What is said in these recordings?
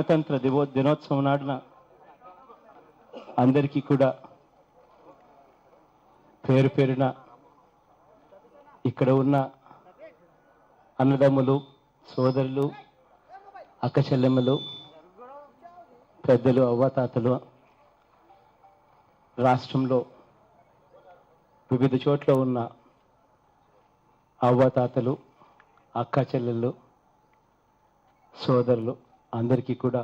గణతంత్ర దినోత్సవం నాడున అందరికీ కూడా పేరు పేరున ఇక్కడ ఉన్న అన్నదమ్ములు, సోదరులు, అక్క చెల్లెమ్మలు, పెద్దలు, అవ్వాతాతలు, రాష్ట్రంలో వివిధ చోట్ల ఉన్న అవ్వాతాతలు, అక్క చెల్లెళ్ళు, సోదరులు అందరికీ కూడా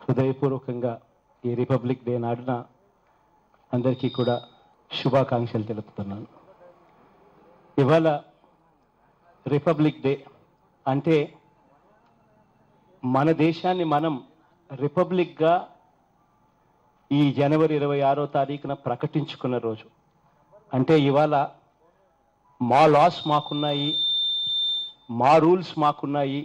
హృదయపూర్వకంగా ఈ రిపబ్లిక్ డే నాడున అందరికీ కూడా శుభాకాంక్షలు తెలుపుతున్నాను. ఇవాళ రిపబ్లిక్ డే అంటే మన దేశాన్ని మనం రిపబ్లిక్గా ఈ జనవరి 26వ తారీఖున ప్రకటించుకున్న రోజు. అంటే ఇవాళ మా లాస్ మాకున్నాయి, మా రూల్స్ మాకున్నాయి,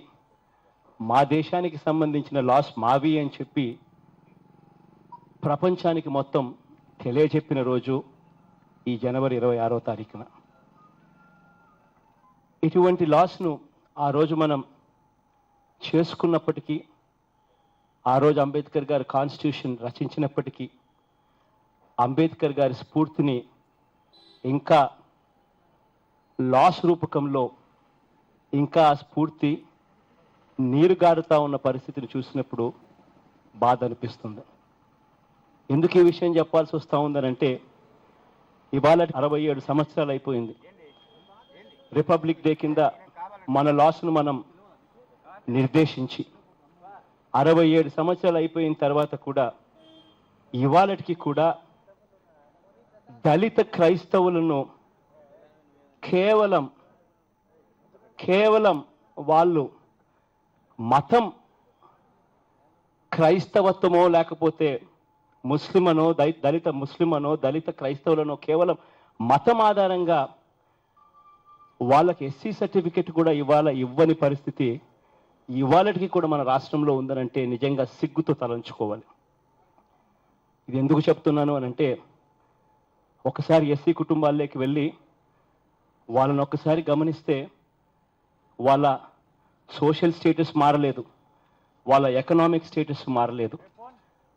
మా దేశానికి సంబంధించిన లాస్ మావి అని చెప్పి ప్రపంచానికి మొత్తం తెలియజెప్పిన రోజు ఈ జనవరి 26వ తారీఖున. ఇటువంటి లాస్ను ఆ రోజు మనం చేసుకున్నప్పటికీ, ఆ రోజు అంబేద్కర్ గారు కాన్స్టిట్యూషన్ రచించినప్పటికీ, అంబేద్కర్ గారి స్ఫూర్తిని ఇంకా లాస్ రూపకంలో ఇంకా ఆ స్ఫూర్తి నీరుగారుతా ఉన్న పరిస్థితిని చూసినప్పుడు బాధ అనిపిస్తుంది. ఎందుకు ఈ విషయం చెప్పాల్సి వస్తూ ఉందనంటే, ఇవాళ 67 సంవత్సరాలు అయిపోయింది రిపబ్లిక్ డే కింద మన లాస్ను మనం నిర్దేశించి. 67 సంవత్సరాలు అయిపోయిన తర్వాత కూడా ఇవాళకి కూడా దళిత క్రైస్తవులను కేవలం వాళ్ళు మతం క్రైస్తవత్వమో లేకపోతే ముస్లిమనో దళిత ముస్లిమనో దళిత క్రైస్తవులనో కేవలం మతం ఆధారంగా వాళ్ళకి ఎస్సీ సర్టిఫికెట్ కూడా ఇవ్వని పరిస్థితి ఇవాళకి కూడా మన రాష్ట్రంలో ఉందనంటే నిజంగా సిగ్గుతో తలంచుకోవాలి. ఇది ఎందుకు చెప్తున్నాను అనంటే, ఒకసారి ఎస్సీ కుటుంబాల్లోకి వెళ్ళి వాళ్ళని ఒక్కసారి గమనిస్తే వాళ్ళ సోషల్ స్టేటస్ మారలేదు, వాళ్ళ ఎకనామిక్ స్టేటస్ మారలేదు.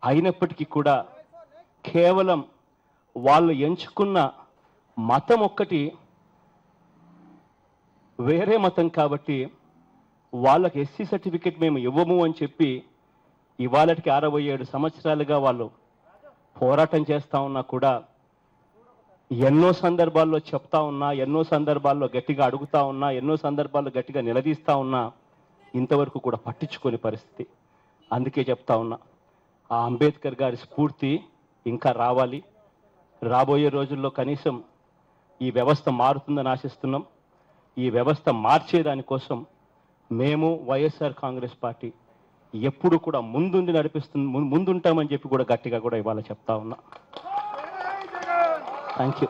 అయినప్పటికీ కూడా కేవలం వాళ్ళు ఎంచుకున్న మతం ఒక్కటి వేరే మతం కాబట్టి వాళ్ళకి ఎస్సీ సర్టిఫికెట్ మేము ఇవ్వము అని చెప్పి ఇవాళకి 67 సంవత్సరాలుగా వాళ్ళు పోరాటం చేస్తూ ఉన్నా కూడా, ఎన్నో సందర్భాల్లో చెప్తా ఉన్నా, ఎన్నో సందర్భాల్లో గట్టిగా అడుగుతా ఉన్నా, ఎన్నో సందర్భాల్లో గట్టిగా నిలదీస్తా ఉన్నా ఇంతవరకు కూడా పట్టించుకోని పరిస్థితి. అందుకే చెప్తా ఉన్నా, ఆ అంబేద్కర్ గారి స్ఫూర్తి ఇంకా రావాలి. రాబోయే రోజుల్లో కనీసం ఈ వ్యవస్థ మారుతుందని ఆశిస్తున్నాం. ఈ వ్యవస్థ మార్చేదానికోసం మేము వైఎస్ఆర్ కాంగ్రెస్ పార్టీ ఎప్పుడు కూడా ముందుంటామని చెప్పి కూడా గట్టిగా కూడా ఇవాళ చెప్తా ఉన్నా. Thank you.